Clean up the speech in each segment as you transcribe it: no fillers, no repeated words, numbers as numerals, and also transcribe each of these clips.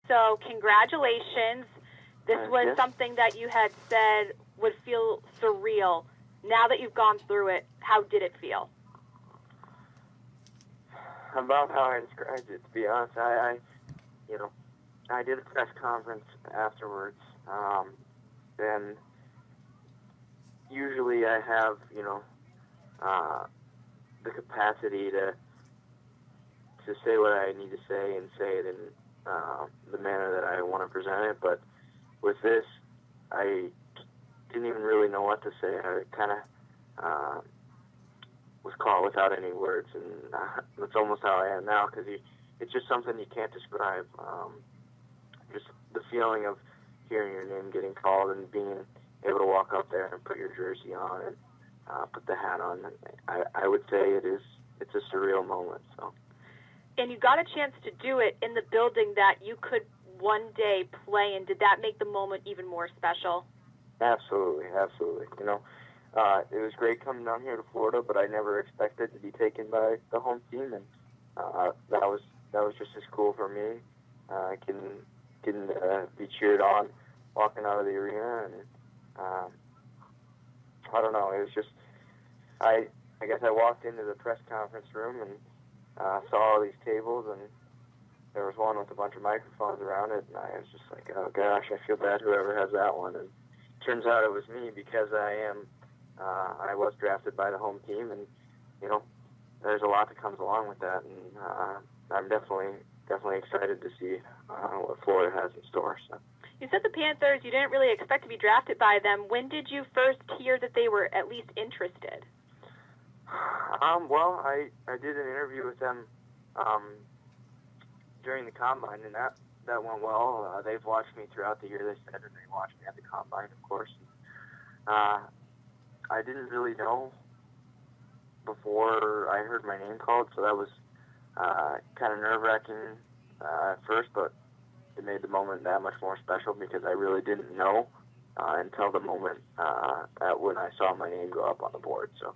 So congratulations. This was something that you had said would feel surreal. Now that you've gone through it, how did it feel? About how I described it, to be honest. I did a press conference afterwards, and usually I have, the capacity to say what I need to say and say it in the manner that I want to present it. But with this, I didn't even really know what to say. I kind of was caught without any words, and that's almost how I am now, because it's just something you can't describe. Just the feeling of hearing your name getting called and being able to walk up there and put your jersey on and put the hat on. I would say it's a surreal moment. So. And you got a chance to do it in the building that you could one day play in. Did that make the moment even more special? Absolutely. It was great coming down here to Florida, but I never expected to be taken by the home team, and that was just as cool for me. Getting to be cheered on walking out of the arena, and I don't know. It was just I guess I walked into the press conference room and saw all these tables, and there was one with a bunch of microphones around it, and I was just like, oh gosh, I feel bad whoever has that one. And it turns out it was me, because I was drafted by the home team, and there's a lot that comes along with that, and I'm definitely excited to see what Florida has in store. So. You said the Panthers, you didn't really expect to be drafted by them. When did you first hear that they were at least interested? Well, I did an interview with them during the Combine, and that went well. They've watched me throughout the year, they said, and they watched me at the Combine, of course. I didn't really know before I heard my name called, so that was kind of nerve-wracking at first, but it made the moment that much more special, because I really didn't know until the moment when I saw my name go up on the board. So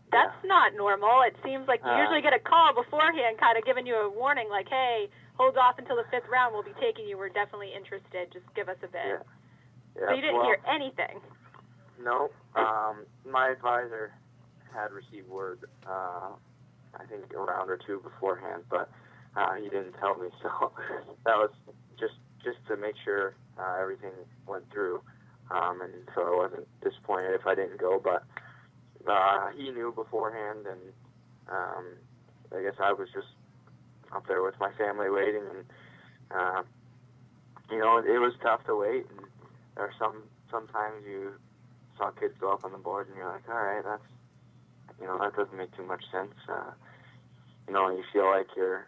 that's not normal. It seems like you usually get a call beforehand, kind of giving you a warning, like, hey, hold off until the 5th round. We'll be taking you. We're definitely interested. Just give us a bit. Yeah. So you didn't hear anything? No. My advisor had received word, I think a round or two beforehand, but he didn't tell me. So that was just to make sure everything went through, and so I wasn't disappointed if I didn't go. But he knew beforehand, and I guess I was just up there with my family waiting, and it was tough to wait. And there are sometimes you saw kids go up on the board, and you're like, all right, that doesn't make too much sense. You feel like you're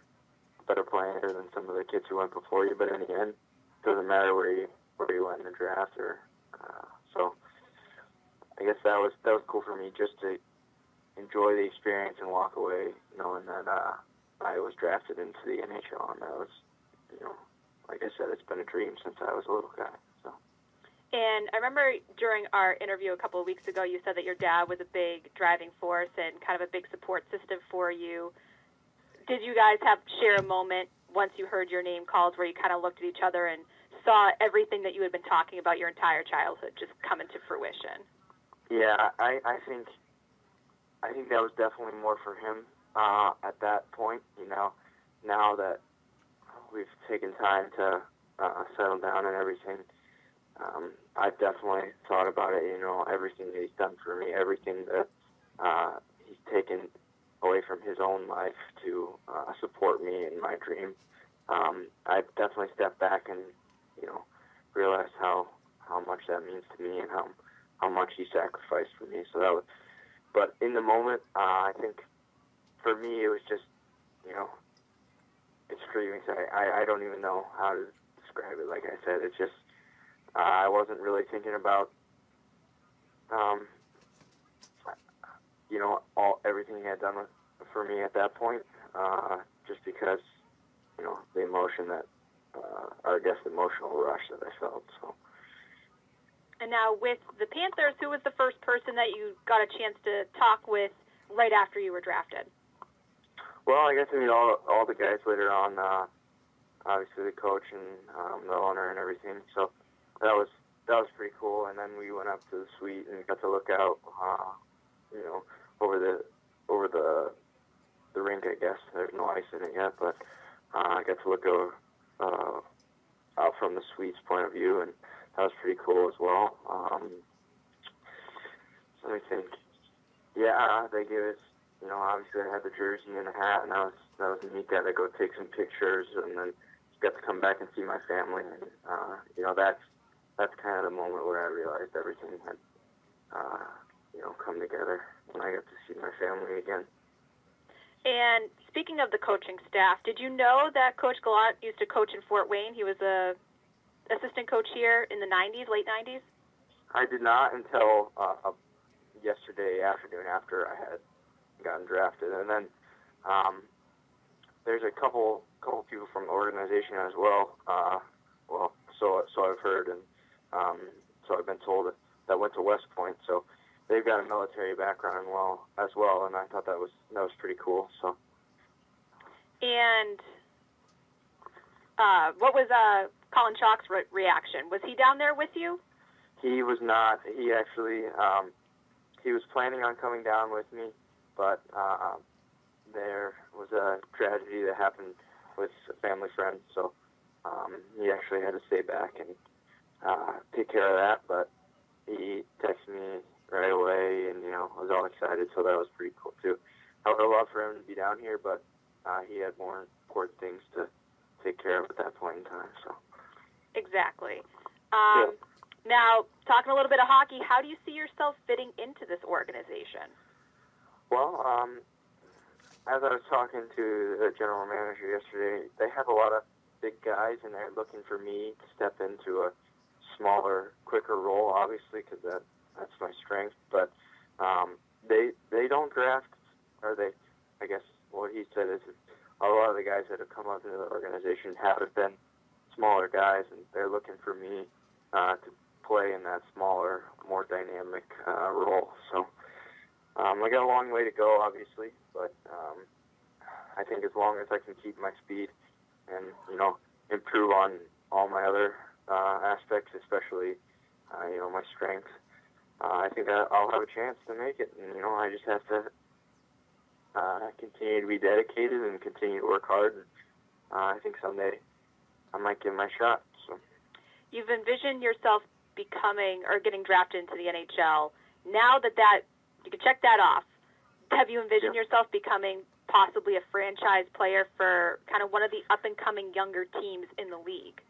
a better player than some of the kids who went before you, but in the end, it doesn't matter where you went in the draft. So I guess that was cool for me, just to enjoy the experience and walk away knowing that I was drafted into the NHL, and that was, like I said, it's been a dream since I was a little guy. So. And I remember during our interview a couple of weeks ago, you said that your dad was a big driving force and kind of a big support system for you. Did you guys share a moment once you heard your name called where you kind of looked at each other and saw everything that you had been talking about your entire childhood just come into fruition? Yeah, I think that was definitely more for him at that point. Now that we've taken time to settle down and everything, I've definitely thought about it. Everything that he's done for me, everything that he's taken away from his own life to support me in my dream. I've definitely stepped back and realized how much that means to me and how much he sacrificed for me. So that was, but in the moment, I think for me it was just it's screaming. I don't even know how to describe it. Like I said, it's just I wasn't really thinking about everything he had done for me at that point, just because the emotion that or I guess the emotional rush that I felt. So. And now with the Panthers, who was the first person that you got a chance to talk with right after you were drafted? Well, I guess all the guys later on obviously the coach and the owner and everything. So that was pretty cool. And then we went up to the suite and got to look out, over the rink. I guess there's no ice in it yet, but I got to look over out from the suite's point of view, and that was pretty cool as well. Let me think. Yeah, they gave us, obviously I had the jersey and the hat, and that was neat. Got to go take some pictures, and then got to come back and see my family, and that's kind of the moment where I realized everything had come together when I got to see my family again. And speaking of the coaching staff, did you know that Coach Gallant used to coach in Fort Wayne? He was a assistant coach here in the 90s, late 90s? I did not until yesterday afternoon after I had gotten drafted. And then there's a couple people from the organization as well. So I've heard, and so I've been told that went to West Point. So they've got a military background as well, and I thought that was pretty cool. So. And what was Colin Chalk's reaction? Was he down there with you? He was not. He actually he was planning on coming down with me, but there was a tragedy that happened with a family friend, so he actually had to stay back and take care of that. But he texted me right away, and I was all excited, so that was pretty cool too. I would have loved for him to be down here, but he had more important things to take care of at that point in time. So exactly. Yeah. Now, talking a little bit of hockey, how do you see yourself fitting into this organization? Well, as I was talking to the general manager yesterday, they have a lot of big guys, and they're looking for me to step into a smaller, quicker role, obviously, because that's my strength. But they don't draft, or they, I guess what he said is a lot of the guys that have come up into the organization haven't been smaller guys, and they're looking for me to play in that smaller, more dynamic role. So I got a long way to go, obviously, but I think as long as I can keep my speed and improve on all my other aspects, especially my strengths, I think I'll have a chance to make it. And I just have to continue to be dedicated and continue to work hard. And I think someday I might give my shot. So you've envisioned yourself becoming or getting drafted into the NHL. Now that you can check that off, have you envisioned yourself becoming possibly a franchise player for kind of one of the up-and-coming younger teams in the league?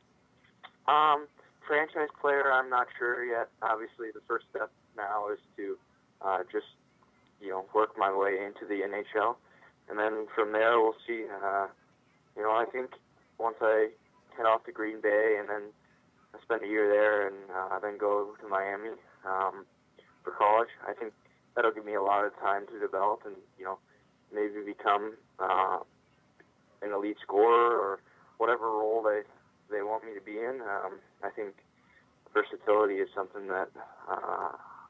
Franchise player, I'm not sure yet. Obviously, the first step now is to just work my way into the NHL, and then from there we'll see. I think once I head off to Green Bay and then I spend a year there and then go to Miami for college, I think that'll give me a lot of time to develop and maybe become an elite scorer or whatever role they want me to be in. I think versatility is something that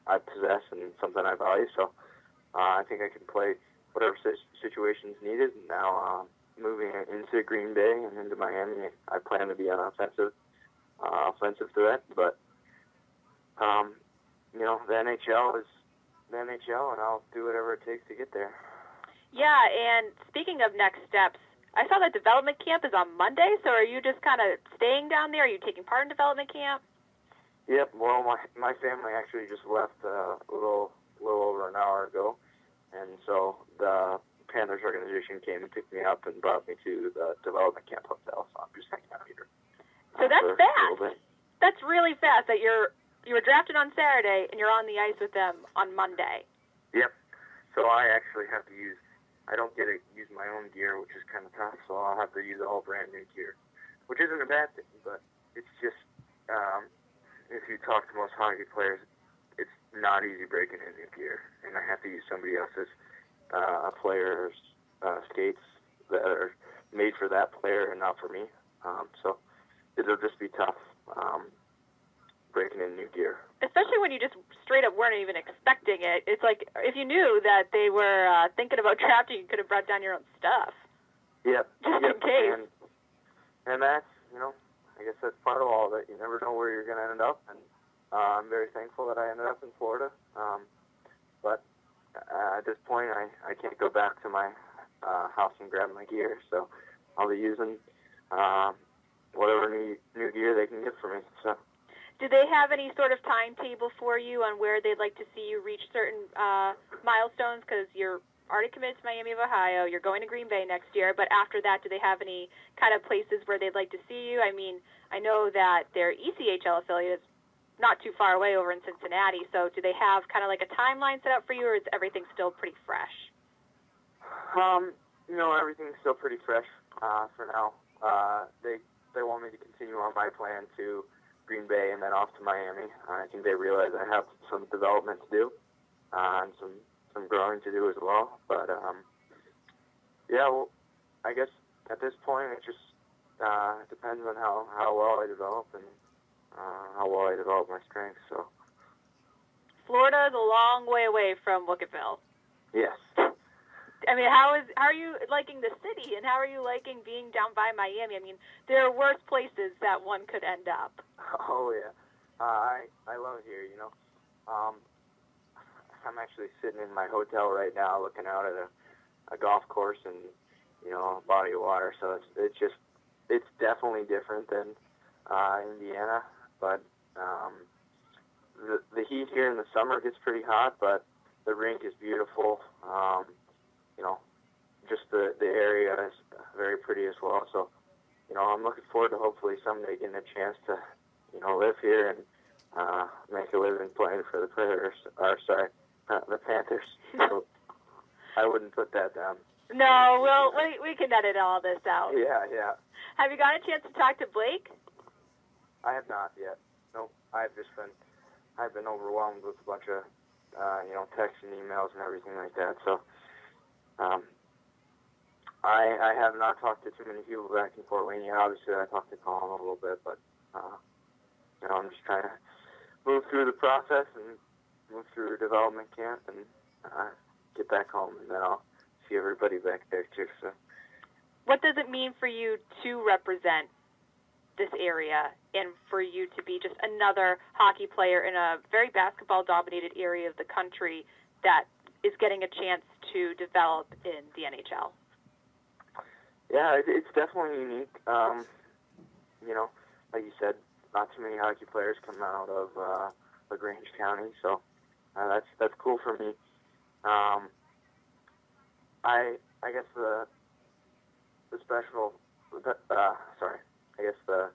I possess and something I value. So I think I can play whatever situation's needed. Now moving into Green Bay and into Miami, I plan to be an offensive threat. But the NHL is the NHL, and I'll do whatever it takes to get there. Yeah, and speaking of next steps, I saw that development camp is on Monday, so are you just kind of staying down there? Are you taking part in development camp? Yep, well, my family actually just left a little over an hour ago, and so the Panthers organization came and picked me up and brought me to the development camp hotel, so I'm just hanging out here. So that's fast. That's really fast that you were drafted on Saturday and you're on the ice with them on Monday. Yep. So I actually have to I don't get to use my own gear, which is kind of tough, so I'll have to use all brand new gear, which isn't a bad thing, but it's just, if you talk to most hockey players, it's not easy breaking in new gear, and I have to use somebody else's player's skates that are made for that player and not for me. So it'll just be tough breaking in new gear. Especially when you just straight up weren't even expecting it. It's like if you knew that they were thinking about drafting, you could have brought down your own stuff. Yep. Just in case. And that's, I guess that's part of all of it. You never know where you're going to end up, and I'm very thankful that I ended up in Florida. But at this point, I can't go back to my house and grab my gear, so I'll be using whatever new gear they can get for me. So. Do they have any sort of timetable for you on where they'd like to see you reach certain milestones? Because you're already committed to Miami of Ohio, you're going to Green Bay next year, but after that, do they have any kind of places where they'd like to see you? I mean, I know that their ECHL affiliate is not too far away over in Cincinnati, so do they have kind of like a timeline set up for you, or is everything still pretty fresh? Everything's still pretty fresh for now. They want me to continue on my plan to Green Bay and then off to Miami. I think they realize I have some development to do and some growing to do as well. But I guess at this point it just depends on how well I develop and how well I develop my strengths. So Florida is a long way away from Wookeville. Yes. I mean, how are you liking the city, and how are you liking being down by Miami? I mean, there are worse places that one could end up. Oh yeah, I love it here. I'm actually sitting in my hotel right now, looking out at a golf course and a body of water. So it's definitely different than Indiana, but the heat here in the summer gets pretty hot, but the rink is beautiful. Just the area is very pretty as well. So, I'm looking forward to hopefully someday getting a chance to, live here and make a living playing for the the Panthers. So I wouldn't put that down. No, well, we can edit all this out. Yeah. Have you got a chance to talk to Blake? I have not yet. Nope. I've been overwhelmed with a bunch of, texts and emails and everything like that. So, I have not talked to too many people back in Fort Wayne yet. Obviously, I talked to Colin a little bit, but, I'm just trying to move through the process and move through development camp and get back home, and then I'll see everybody back there too. So, what does it mean for you to represent this area and for you to be just another hockey player in a very basketball-dominated area of the country that is getting a chance to develop in the NHL? Yeah, it's definitely unique. Like you said, not too many hockey players come out of LaGrange County, so that's cool for me. I guess the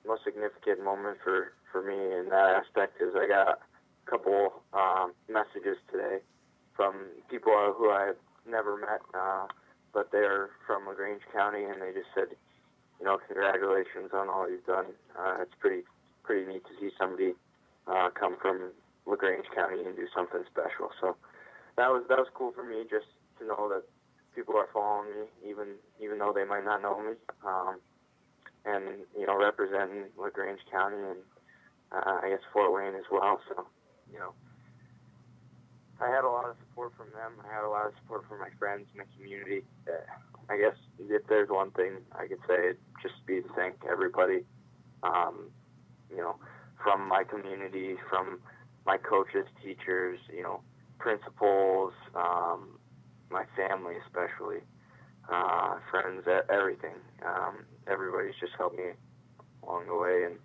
most significant moment for me in that aspect is I got a couple messages today from people who I've never met, but they're from LaGrange County, and they just said, congratulations on all you've done. It's pretty neat to see somebody come from LaGrange County and do something special. So that was cool for me, just to know that people are following me, even though they might not know me, and representing LaGrange County and I guess Fort Wayne as well. So I had a lot of support from them. I had a lot of support from my friends, my community. I guess if there's one thing I could say, it'd just be to thank everybody, from my community, from my coaches, teachers, principals, my family especially, friends, everything. Everybody's just helped me along the way, and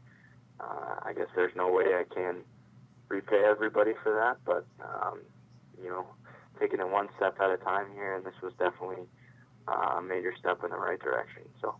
I guess there's no way I can repay everybody for that, but taking it one step at a time here, and this was definitely a major step in the right direction. So